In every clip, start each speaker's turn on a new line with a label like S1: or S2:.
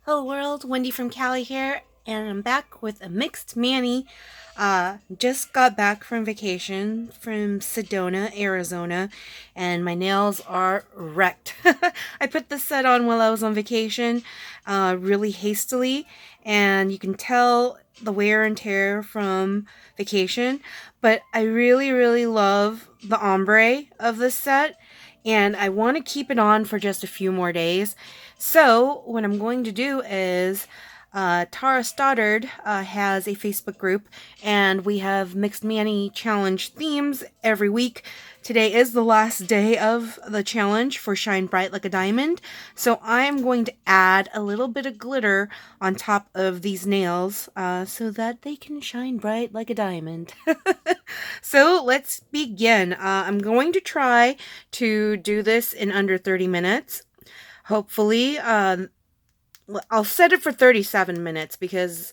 S1: Hello world, Wendy from Cali here, and I'm back with a mixed mani. Just got back from vacation from Sedona, Arizona, and my nails are wrecked. I put this set on while I was on vacation, really hastily, and you can tell the wear and tear from vacation, but I really love the ombre of this set, and I want to keep it on for just a few more days. So what I'm going to do is Tara Stoddard has a Facebook group, and we have Mixed Mani Challenge themes every week. Today is the last day of the challenge for Shine Bright Like a Diamond, so I'm going to add a little bit of glitter on top of these nails so that they can shine bright like a diamond. So let's begin. I'm going to try to do this in under 30 minutes. Hopefully, I'll set it for 37 minutes because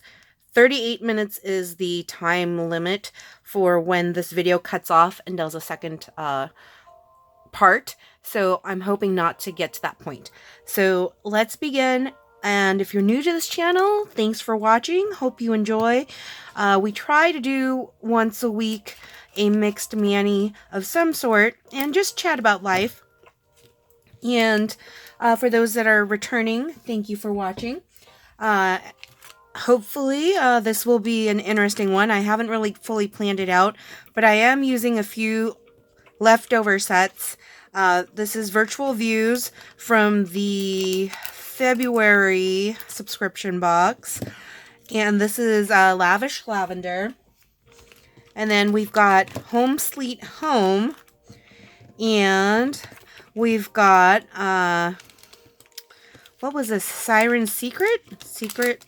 S1: 38 minutes is the time limit for when this video cuts off and does a second part. So I'm hoping not to get to that point. So let's begin. And if you're new to this channel, thanks for watching. Hope you enjoy. We try to do once a week a mixed mani of some sort and just chat about life. And for those that are returning, thank you for watching. Hopefully this will be an interesting one. I haven't really fully planned it out, but I am using a few leftover sets. This is virtual views from the February subscription box. And this is Lavish Lavender. And then we've got Home Sleet Home. And we've got, what was this? Siren Secret?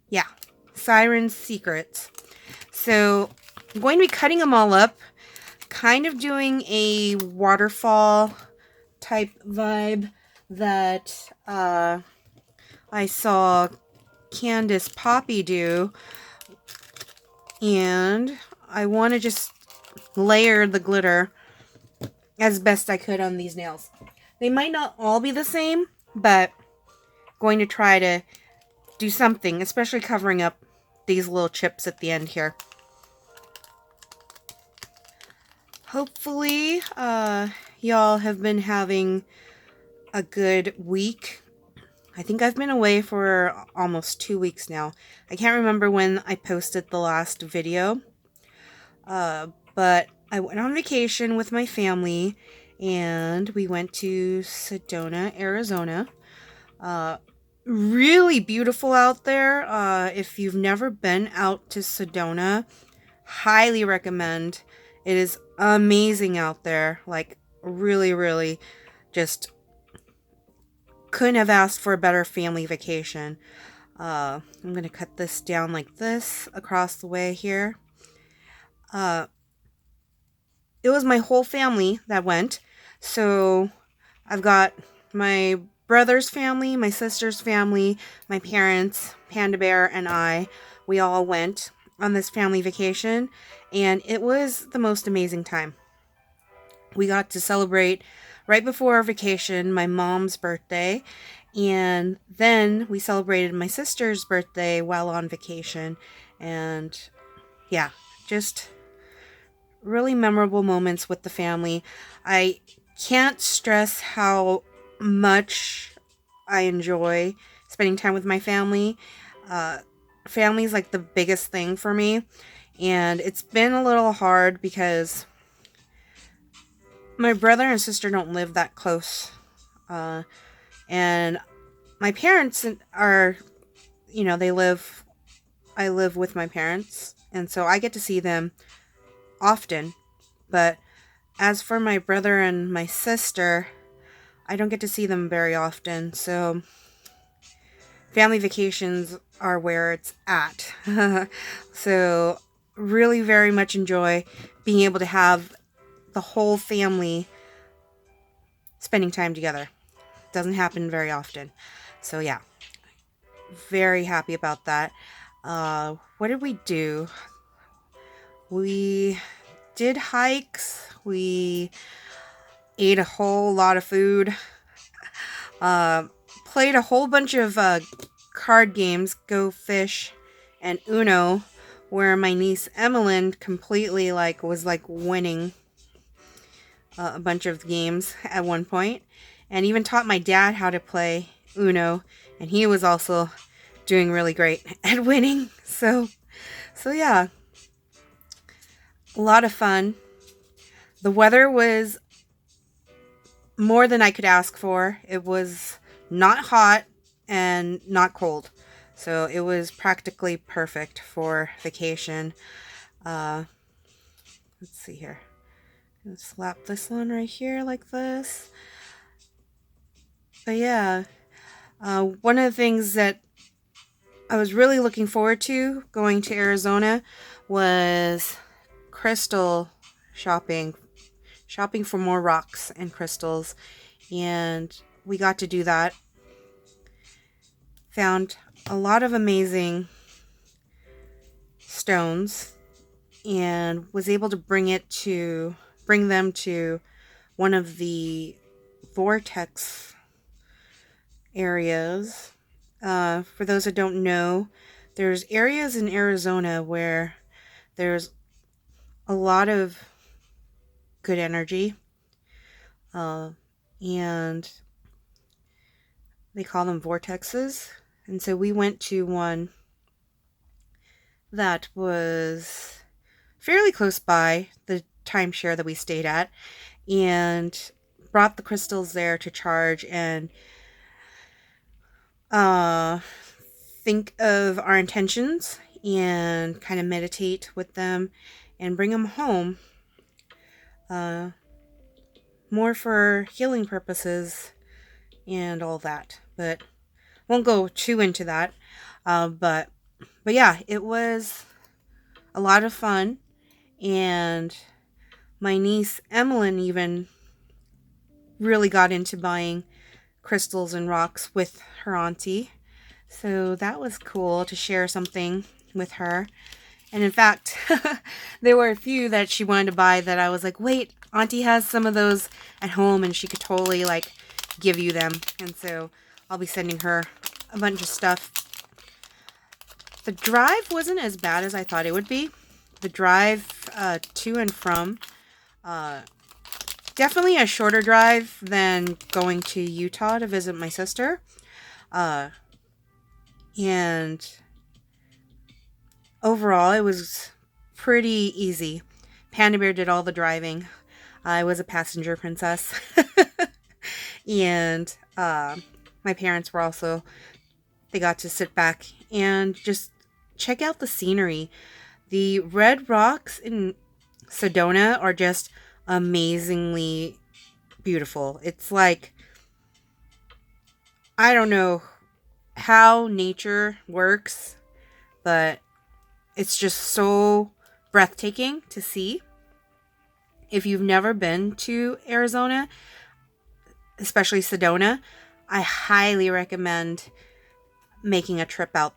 S1: Yeah, Siren Secrets. So I'm going to be cutting them all up, kind of doing a waterfall type vibe that I saw Candace Poppy do. And I want to just layer the glitter as best I could on these nails. They might not all be the same, but going to try to do something, especially covering up these little chips at the end here. Hopefully, y'all have been having a good week. I think I've been away for almost 2 weeks now. I can't remember when I posted the last video, but I went on vacation with my family, and we went to Sedona, Arizona. Really beautiful out there. If you've never been out to Sedona, highly recommend. It is amazing out there. Like, really just couldn't have asked for a better family vacation. I'm going to cut this down like this across the way here. It was my whole family that went. So I've got my brother's family, my sister's family, my parents, Panda Bear, and I. We all went on this family vacation, and it was the most amazing time. We got to celebrate right before our vacation my mom's birthday, and then we celebrated my sister's birthday while on vacation. And yeah, just really memorable moments with the family. I can't stress how much I enjoy spending time with my family. Family is like the biggest thing for me, and it's been a little hard because my brother and sister don't live that close, and my parents are, I live with my parents, and so I get to see them often. But as for my brother and my sister, I don't get to see them very often, so family vacations are where it's at. So really very much enjoy being able to have the whole family spending time together. Doesn't happen very often. So yeah, very happy about that. What did we do? We did hikes. We ate a whole lot of food. played a whole bunch of card games, Go Fish and Uno, where my niece Emmeline completely was winning a bunch of games at one point, and even taught my dad how to play Uno, and he was also doing really great at winning. So yeah, a lot of fun. The weather was more than I could ask for. It was not hot and not cold, so it was practically perfect for vacation. Let's see here. Slap this one right here like this. But yeah, one of the things that I was really looking forward to going to Arizona was crystal shopping for more rocks and crystals, and we got to do that. Found a lot of amazing stones and was able to bring them to one of the vortex areas. For those that don't know, there's areas in Arizona where there's a lot of good energy, and they call them vortexes. And so we went to one that was fairly close by the timeshare that we stayed at, and brought the crystals there to charge and think of our intentions and kind of meditate with them and bring them home, more for healing purposes and all that, but won't go too into that. But yeah, it was a lot of fun, and my niece Emmeline even really got into buying crystals and rocks with her auntie. So that was cool to share something with her. And in fact, there were a few that she wanted to buy that I was like, wait, auntie has some of those at home and she could totally give you them. And so I'll be sending her a bunch of stuff. The drive wasn't as bad as I thought it would be. The drive to and from, definitely a shorter drive than going to Utah to visit my sister. And overall, it was pretty easy. Panda Bear did all the driving. I was a passenger princess. And my parents were also, they got to sit back and just check out the scenery. The red rocks in Sedona are just amazingly beautiful. It's like, I don't know how nature works, but it's just so breathtaking to see. If you've never been to Arizona, especially Sedona, I highly recommend making a trip out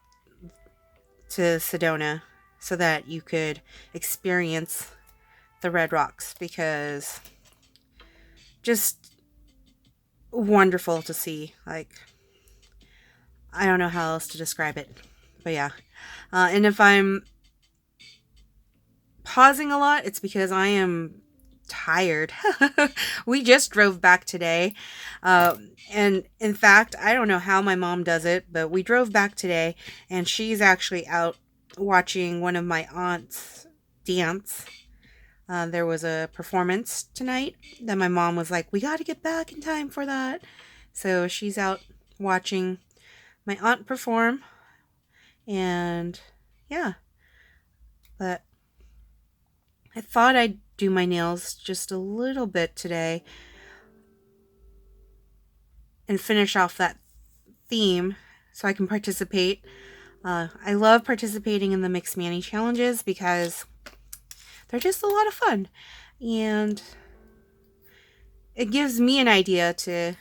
S1: to Sedona so that you could experience the red rocks, because just wonderful to see. I don't know how else to describe it, but yeah. And if I'm pausing a lot, it's because I am tired. We just drove back today. And in fact, I don't know how my mom does it, but we drove back today and she's actually out watching one of my aunts dance. There was a performance tonight that my mom was like, we got to get back in time for that. So she's out watching my aunt perform. And yeah, but I thought I'd do my nails just a little bit today and finish off that theme so I can participate. I love participating in the Mixed Manny challenges because they're just a lot of fun, and it gives me an idea to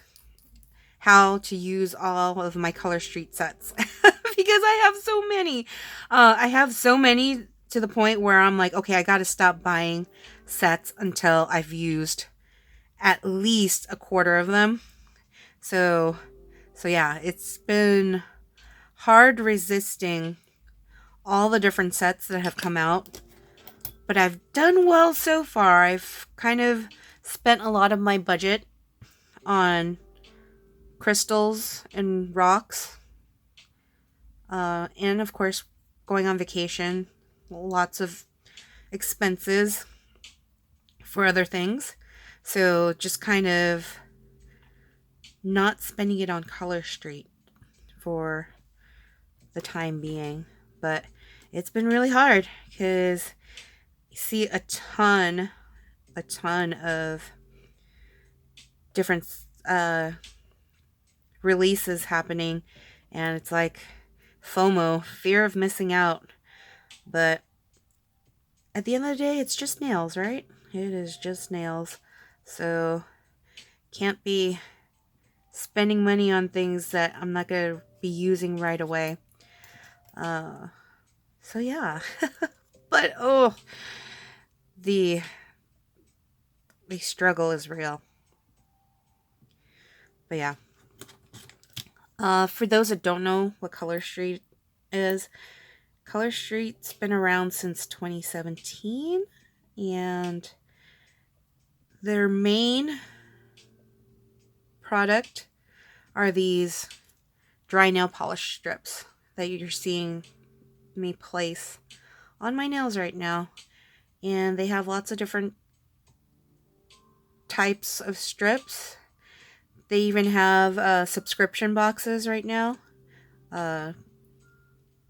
S1: how to use all of my Color Street sets because I have so many. I have so many to the point where I'm like, okay, I got to stop buying sets until I've used at least a quarter of them. So So yeah, it's been hard resisting all the different sets that have come out. But I've done well so far. I've kind of spent a lot of my budget on crystals and rocks. And of course, going on vacation. Lots of expenses for other things. So just kind of not spending it on Color Street for the time being. But it's been really hard because you see a ton of different releases happening, and it's like FOMO, fear of missing out. But at the end of the day, it's just nails, right? It is just nails. So can't be spending money on things that I'm not going to be using right away. So yeah. But oh, the struggle is real. But yeah. For those that don't know what Color Street is, Color Street's been around since 2017, and their main product are these dry nail polish strips that you're seeing me place on my nails right now. And they have lots of different types of strips. They even have subscription boxes right now,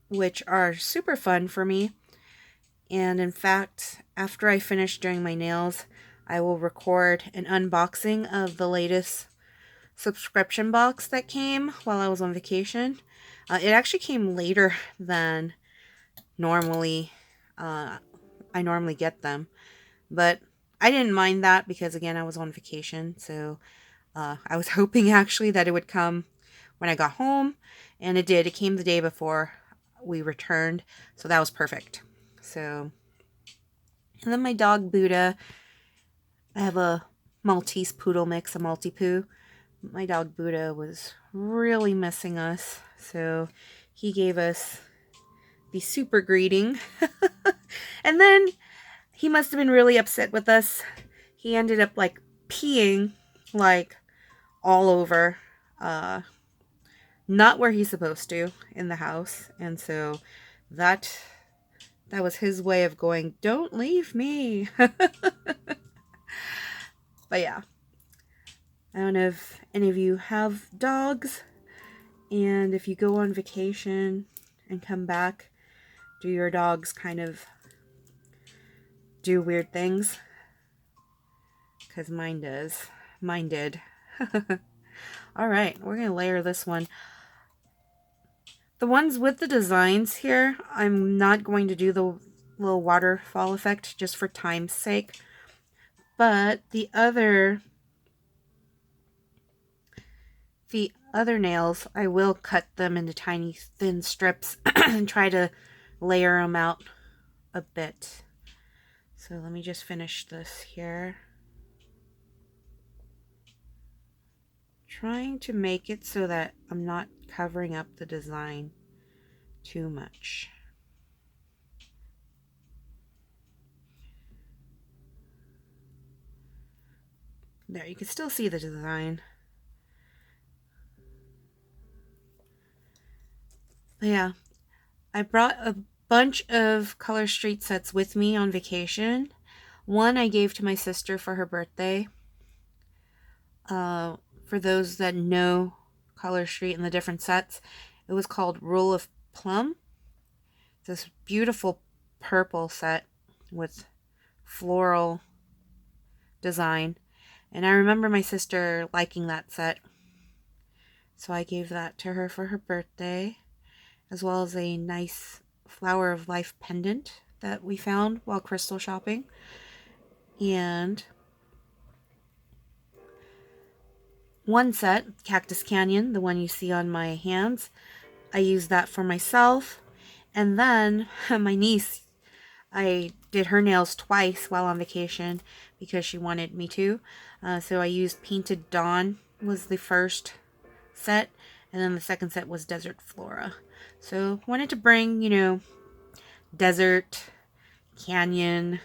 S1: which are super fun for me. And in fact, after I finish doing my nails, I will record an unboxing of the latest subscription box that came while I was on vacation. It actually came later than normally I normally get them, but I didn't mind that because again I was on vacation, so I was hoping actually that it would come when I got home, and it did. It came the day before we returned, so that was perfect. So, and then my dog Buddha, I have a Maltese poodle mix, a Maltipoo. My dog Buddha was really missing us, so he gave us the super greeting. And then he must have been really upset with us. He ended up like peeing like all over, not where he's supposed to in the house. And so that was his way of going, don't leave me. But yeah, I don't know if any of you have dogs, and if you go on vacation and come back, do your dogs kind of do weird things? Because mine does. Mine did. Alright, we're going to layer this one. The ones with the designs here, I'm not going to do the little waterfall effect just for time's sake. But the other nails, I will cut them into tiny thin strips and try to layer them out a bit. So let me just finish this here. Trying to make it so that I'm not covering up the design too much. There, you can still see the design. But yeah, I brought a bunch of Color Street sets with me on vacation. One I gave to my sister for her birthday. For those that know Color Street and the different sets, it was called Rule of Plum. This beautiful purple set with floral design. And I remember my sister liking that set, so I gave that to her for her birthday, as well as a nice Flower of Life pendant that we found while crystal shopping. And one set, Cactus Canyon, the one you see on my hands, I used that for myself. And then my niece, I did her nails twice while on vacation because she wanted me to. So I used Painted Dawn was the first set. And then the second set was Desert Flora. So wanted to bring, you know, desert, canyon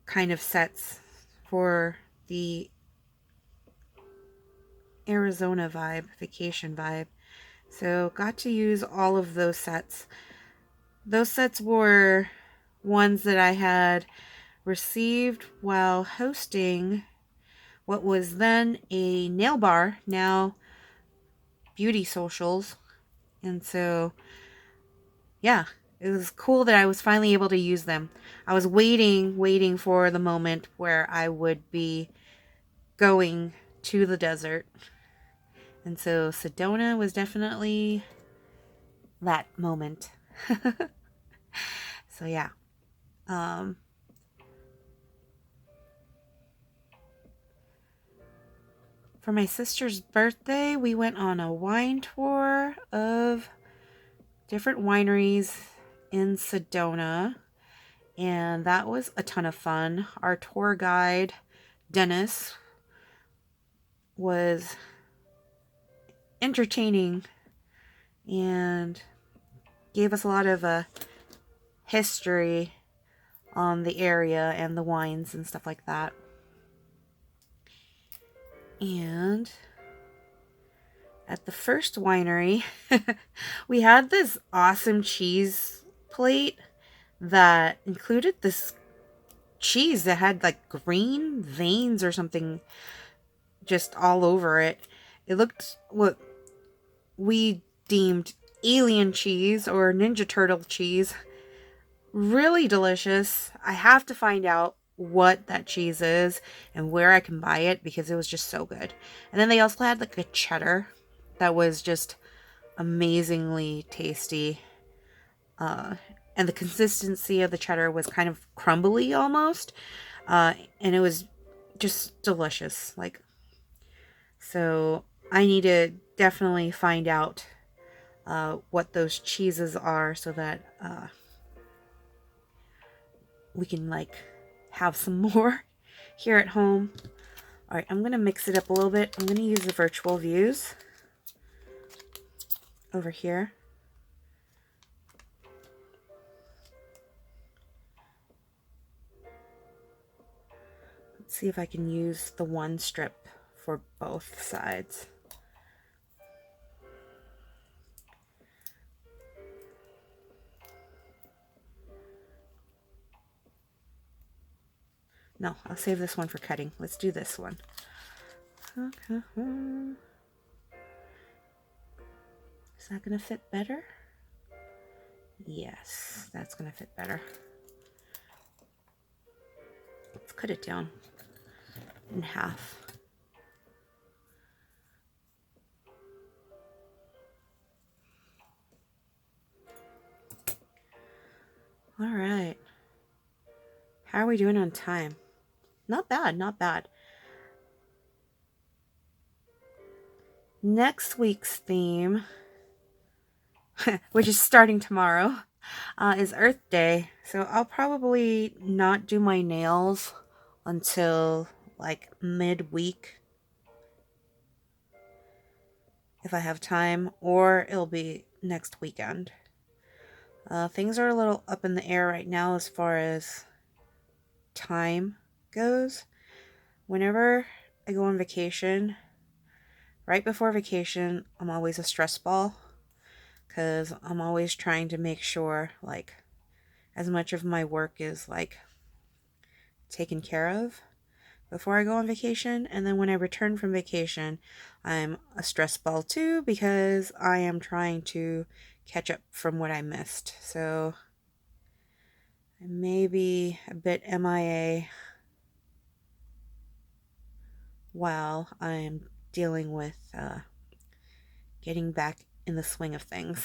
S1: kind of sets for the Arizona vibe, vacation vibe. So got to use all of those sets. Those sets were ones that I had received while hosting what was then a nail bar, now beauty socials. And so, yeah, it was cool that I was finally able to use them. I was waiting for the moment where I would be going to the desert. And so Sedona was definitely that moment. So yeah. For my sister's birthday, we went on a wine tour of different wineries in Sedona, and that was a ton of fun. Our tour guide, Dennis, was entertaining and gave us a lot of history on the area and the wines and stuff like that. And at the first winery, we had this awesome cheese plate that included this cheese that had like green veins or something just all over it. It looked what we deemed alien cheese or Ninja Turtle cheese. Really delicious. I have to find out what that cheese is and where I can buy it because it was just so good. And then they also had like a cheddar that was just amazingly tasty. And the consistency of the cheddar was kind of crumbly almost. And it was just delicious. Like, so I need to definitely find out what those cheeses are so that we can like have some more here at home. All right, I'm going to mix it up a little bit. I'm going to use the virtual views over here. Let's see if I can use the one strip for both sides. No, I'll save this one for cutting. Let's do this one. Okay. Is that going to fit better? Yes, that's going to fit better. Let's cut it down in half. All right. How are we doing on time? Not bad, not bad. Next week's theme, which is starting tomorrow, is Earth Day. So I'll probably not do my nails until like midweek if I have time, or it'll be next weekend. Things are a little up in the air right now as far as time goes. Whenever I go on vacation, right before vacation, I'm always a stress ball because I'm always trying to make sure like as much of my work is like taken care of before I go on vacation. And then when I return from vacation, I'm a stress ball too because I am trying to catch up from what I missed. So I may be a bit MIA while I'm dealing with getting back in the swing of things.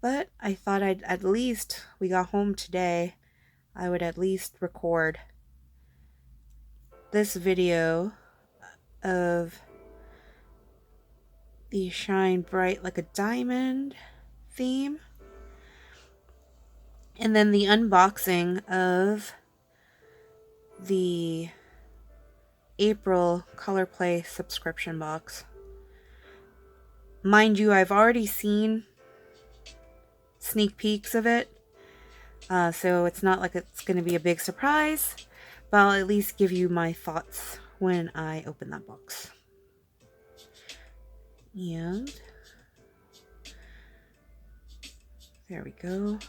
S1: But I thought I'd at least, we got home today, I would at least record this video of the Shine Bright Like a Diamond theme. And then the unboxing of the April Color Play subscription box. Mind you, I've already seen sneak peeks of it, so it's not like it's going to be a big surprise, but I'll at least give you my thoughts when I open that box. And there we go.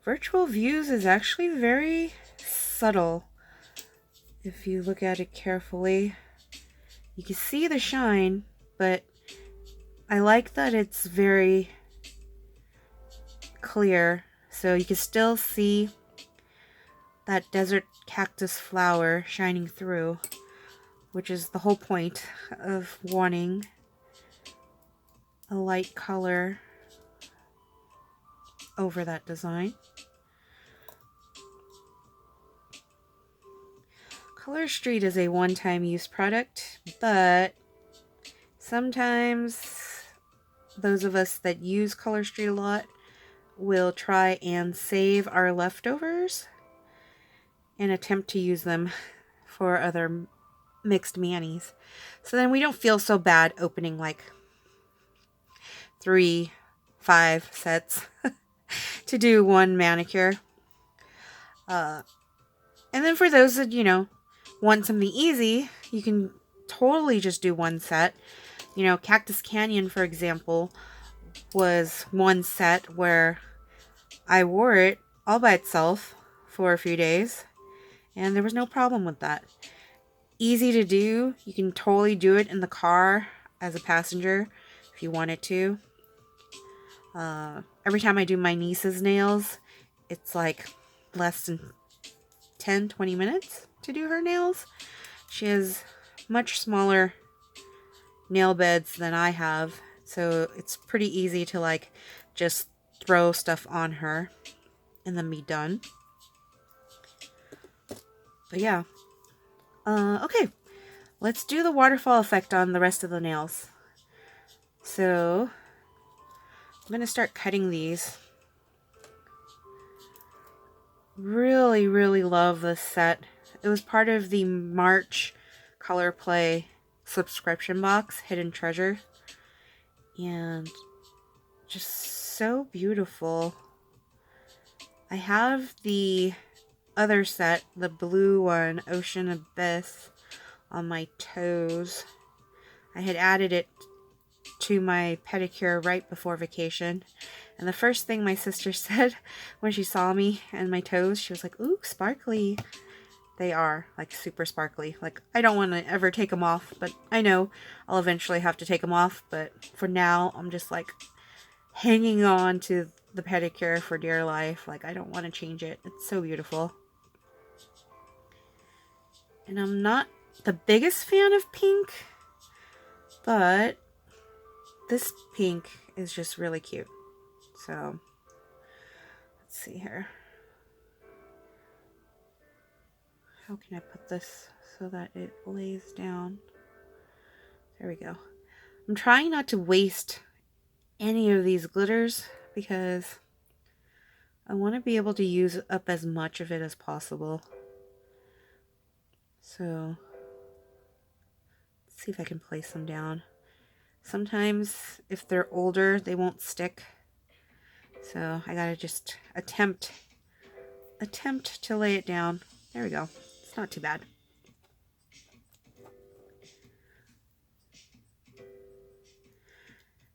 S1: Virtual Views is actually very subtle. If you look at it carefully, you can see the shine, but I like that it's very clear, so you can still see that desert cactus flower shining through, which is the whole point of wanting a light color over that design. Color Street is a one-time use product, but sometimes those of us that use Color Street a lot will try and save our leftovers and attempt to use them for other mixed manis. So then we don't feel so bad opening like 3-5 sets to do one manicure. And then for those that, you know, want something easy, you can totally just do one set. You know, Cactus Canyon, for example, was one set where I wore it all by itself for a few days, and there was no problem with that. Easy to do. You can totally do it in the car as a passenger if you wanted to. Every time I do my niece's nails, it's like less than 10-20 minutes to do her nails. She has much smaller nail beds than I have, so it's pretty easy to like just throw stuff on her and then be done. But yeah, okay, let's do the waterfall effect on the rest of the nails. So I'm gonna start cutting these. Really love this set. It was part of the March Color Play subscription box, Hidden Treasure, and just so beautiful. I have the other set, the blue one, Ocean Abyss, on my toes. I had added it to my pedicure right before vacation, and the first thing my sister said when she saw me and my toes, she was like, "Ooh, sparkly." They are like super sparkly. Like, I don't want to ever take them off, but I know I'll eventually have to take them off. But for now, I'm just like hanging on to the pedicure for dear life. Like, I don't want to change it. It's so beautiful. And I'm not the biggest fan of pink, but this pink is just really cute. So let's see here. How can I put this so that it lays down? There we go. I'm trying not to waste any of these glitters because I want to be able to use up as much of it as possible. So let's see if I can place them down. Sometimes if they're older, they won't stick. So I gotta just attempt to lay it down. There we go. It's not too bad.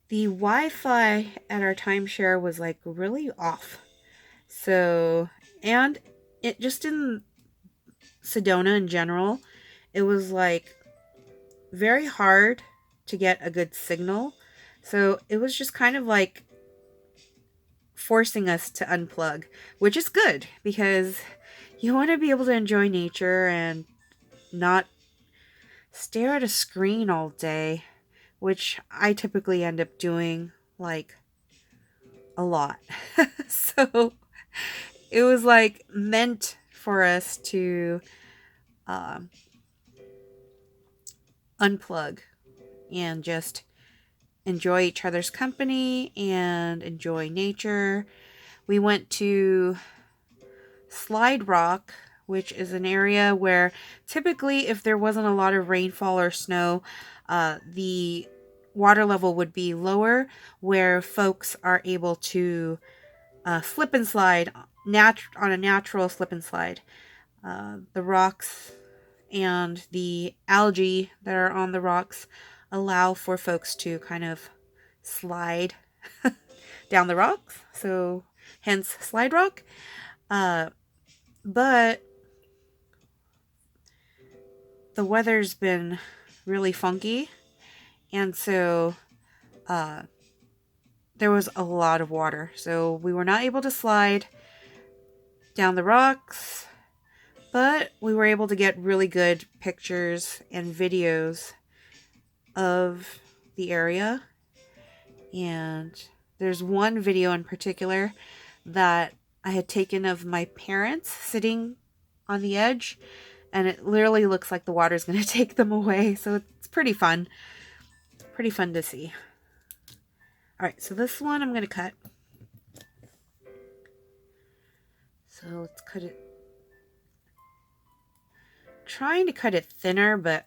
S1: The Wi-Fi at our timeshare was like really off. So, and it just in Sedona in general, it was like very hard to get a good signal. So it was just kind of like forcing us to unplug, which is good because you want to be able to enjoy nature and not stare at a screen all day, which I typically end up doing like a lot. So it was like meant for us to unplug and just enjoy each other's company and enjoy nature. We went to Slide Rock, which is an area where typically if there wasn't a lot of rainfall or snow, the water level would be lower, where folks are able to slip and slide on a natural slip and slide. The rocks and the algae that are on the rocks allow for folks to kind of slide down the rocks, so hence slide rock. But the weather's been really funky, and so there was a lot of water, so we were not able to slide down the rocks, but we were able to get really good pictures and videos of the area. And there's one video in particular that I had taken of my parents sitting on the edge, and it literally looks like the water's going to take them away. So it's pretty fun. Pretty fun to see. Alright, so this one I'm going to cut. So let's cut it. Trying to cut it thinner, but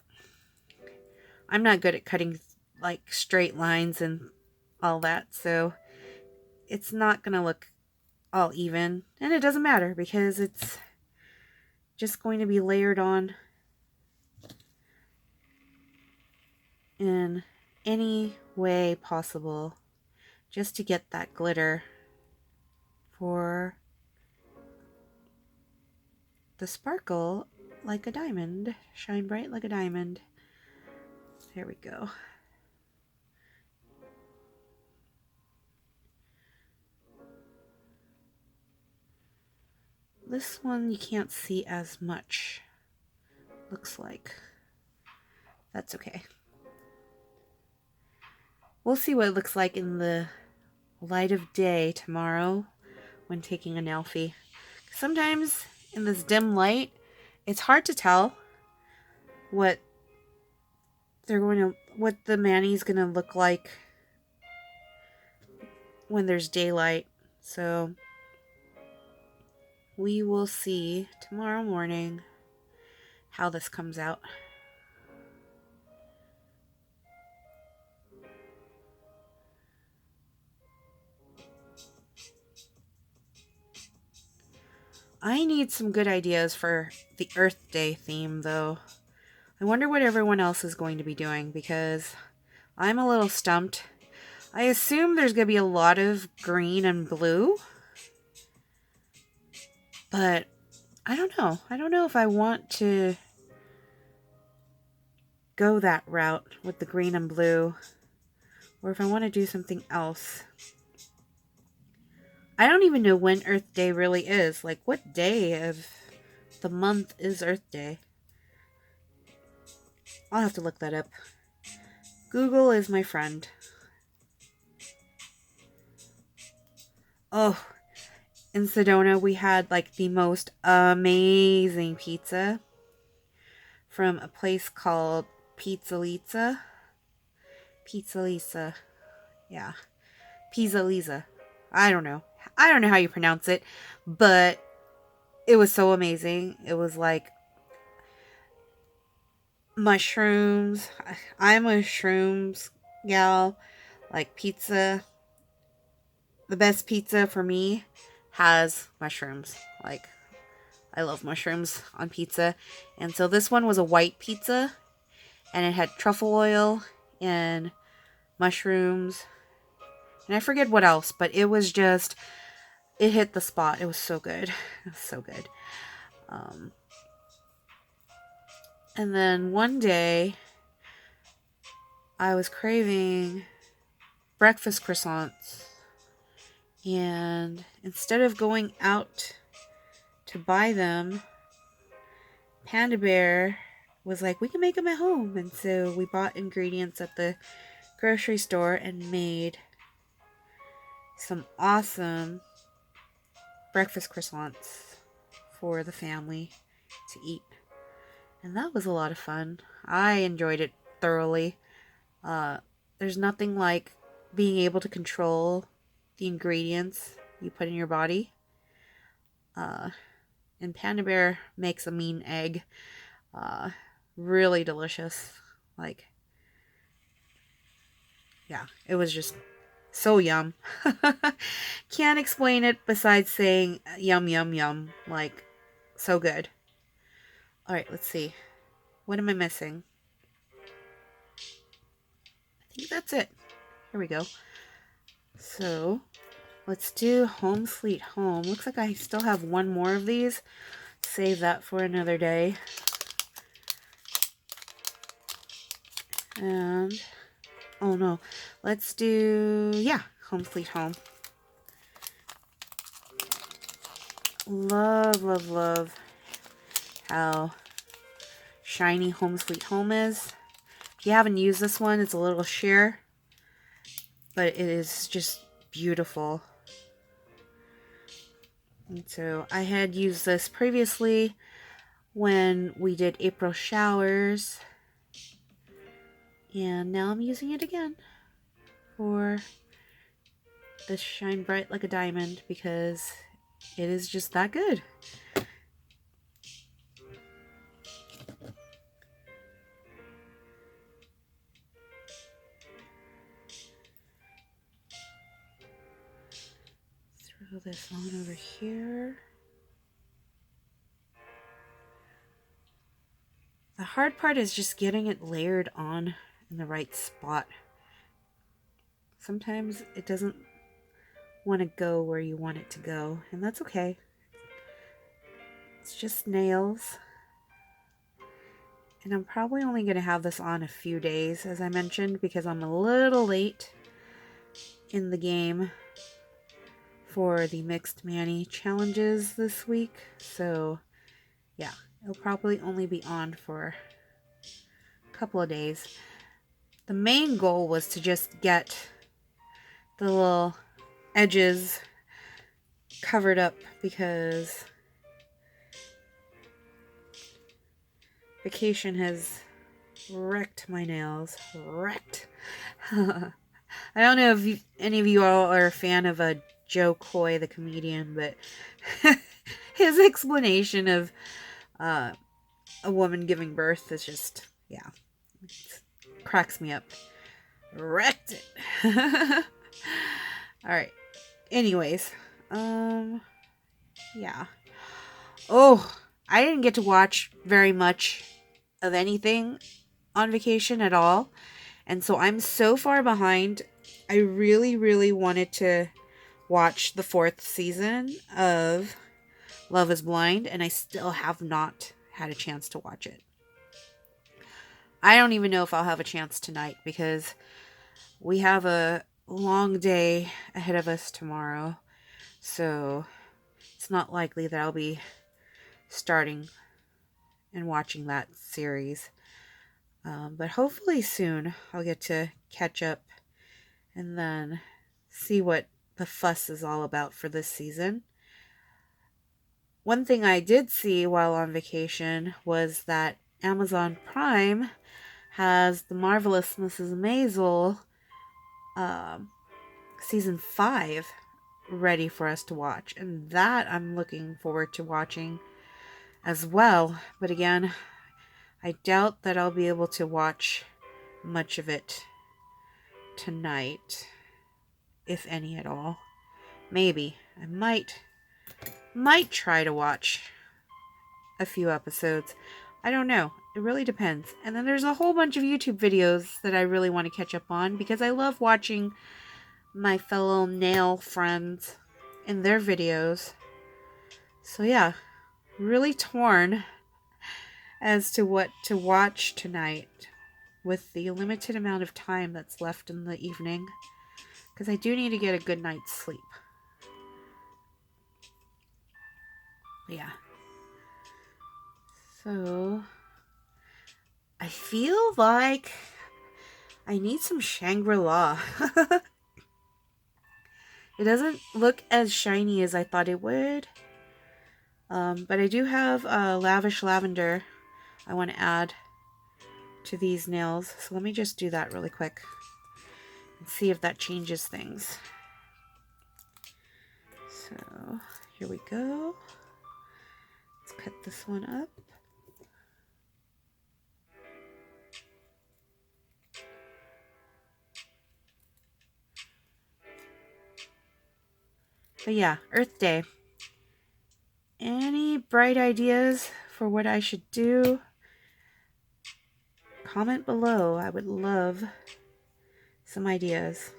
S1: I'm not good at cutting like straight lines and all that, so it's not going to look all even. And it doesn't matter because it's just going to be layered on in any way possible just to get that glitter for the sparkle like a diamond. Shine bright like a diamond. There we go. This one you can't see as much, looks like. That's okay. We'll see what it looks like in the light of day tomorrow when taking a selfie. Sometimes in this dim light, it's hard to tell what the Manny's gonna look like when there's daylight. So we will see tomorrow morning how this comes out. I need some good ideas for the Earth Day theme, though. I wonder what everyone else is going to be doing, because I'm a little stumped. I assume there's going to be a lot of green and blue, but I don't know. I don't know if I want to go that route with the green and blue, or if I want to do something else. I don't even know when Earth Day really is. Like, what day of the month is Earth Day? I'll have to look that up. Google is my friend. Oh, in Sedona, we had like the most amazing pizza from a place called Pizza Lisa. Yeah. Pizza Lisa. I don't know how you pronounce it, but it was so amazing. It was like mushrooms. I'm a shrooms gal. Like pizza. The best pizza for me has mushrooms. Like, I love mushrooms on pizza. And so this one was a white pizza, and it had truffle oil and mushrooms. And I forget what else, but it was just, it hit the spot. It was so good. It was so good. And then one day, I was craving breakfast croissants. And instead of going out to buy them, Panda Bear was like, we can make them at home. And so we bought ingredients at the grocery store and made some awesome breakfast croissants for the family to eat. And that was a lot of fun. I enjoyed it thoroughly. There's nothing like being able to control the ingredients you put in your body. And Panda Bear makes a mean egg. Really delicious. Like, yeah, it was just so yum. Can't explain it besides saying yum, yum, yum. Like, so good. Alright, let's see. What am I missing? I think that's it. Here we go. So, let's do Home Sweet Home. Looks like I still have one more of these. Save that for another day. And, oh no. Let's do, yeah, Home Sweet Home. Love, love, love how shiny Home Sweet Home is. If you haven't used this one, it's a little sheer, but it is just beautiful. And so I had used this previously when we did April showers, and now I'm using it again for the Shine Bright Like a Diamond because it is just that good. Throw this on over here. The hard part is just getting it layered on in the right spot. Sometimes it doesn't want to go where you want it to go, and that's okay. It's just nails. And I'm probably only going to have this on a few days, as I mentioned, because I'm a little late in the game for the Mixed Manny challenges this week. So, yeah, it'll probably only be on for a couple of days. The main goal was to just get the little edges covered up because vacation has wrecked my nails. Wrecked. I don't know if any of you all are a fan of Joe Coy, the comedian, but his explanation of a woman giving birth is just, yeah, cracks me up. Wrecked it. Alright. Anyways. Yeah. Oh, I didn't get to watch very much of anything on vacation at all. And so I'm so far behind. I really, really wanted to watch the 4th season of Love is Blind, and I still have not had a chance to watch it. I don't even know if I'll have a chance tonight because we have a long day ahead of us tomorrow. So it's not likely that I'll be starting and watching that series. But hopefully soon I'll get to catch up and then see what the fuss is all about for this season. One thing I did see while on vacation was that Amazon Prime has The Marvelous Mrs. Maisel season 5 ready for us to watch, and that I'm looking forward to watching as well. But again, I doubt that I'll be able to watch much of it tonight, if any at all. Maybe I might try to watch a few episodes. I don't know. It really depends. And then there's a whole bunch of YouTube videos that I really want to catch up on because I love watching my fellow nail friends in their videos. So yeah, really torn as to what to watch tonight with the limited amount of time that's left in the evening, because I do need to get a good night's sleep. Yeah. So I feel like I need some Shangri-La. It doesn't look as shiny as I thought it would. But I do have Lavish Lavender I want to add to these nails. So let me just do that really quick and see if that changes things. So here we go. Let's cut this one up. But yeah, Earth Day. Any bright ideas for what I should do? Comment below. I would love some ideas.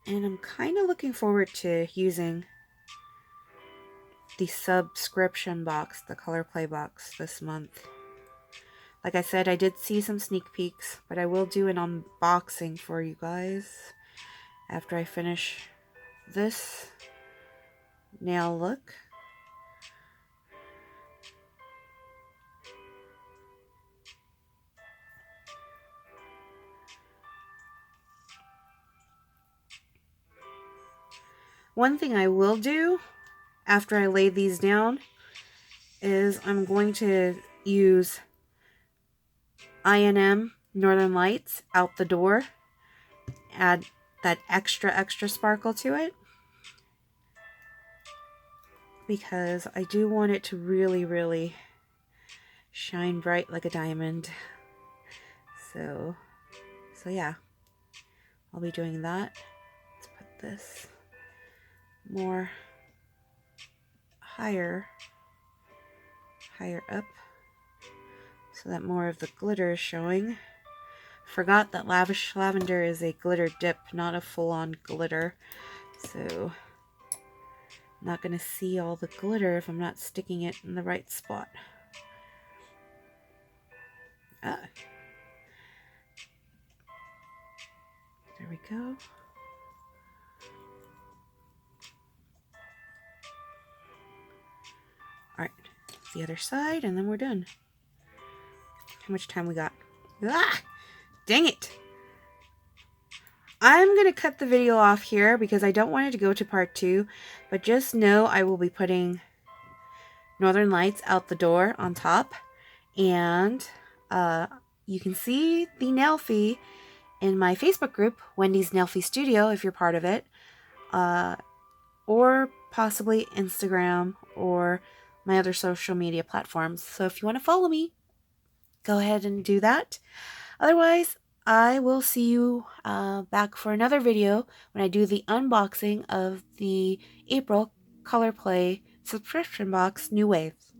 S1: And I'm kind of looking forward to using the subscription box, the color play box, this month. Like I said, I did see some sneak peeks, but I will do an unboxing for you guys after I finish this nail look. One thing I will do after I lay these down is I'm going to use I&M Northern Lights Out the Door. Add that extra sparkle to it, because I do want it to really shine bright like a diamond. So yeah, I'll be doing that. Let's put this more higher up so that more of the glitter is showing. Forgot that Lavish Lavender is a glitter dip, not a full-on glitter. So I'm not going to see all the glitter if I'm not sticking it in the right spot. There we go. Alright, the other side, and then we're done. How much time we got? Ah! Dang it! I'm going to cut the video off here because I don't want it to go to part 2, but just know I will be putting Northern Lights Out the Door on top, and you can see the nail fee in my Facebook group, Wendy's Nail Fee Studio, if you're part of it, or possibly Instagram or my other social media platforms. So if you want to follow me, go ahead and do that. Otherwise, I will see you back for another video when I do the unboxing of the April Color Play subscription box, New Waves.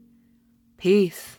S1: Peace.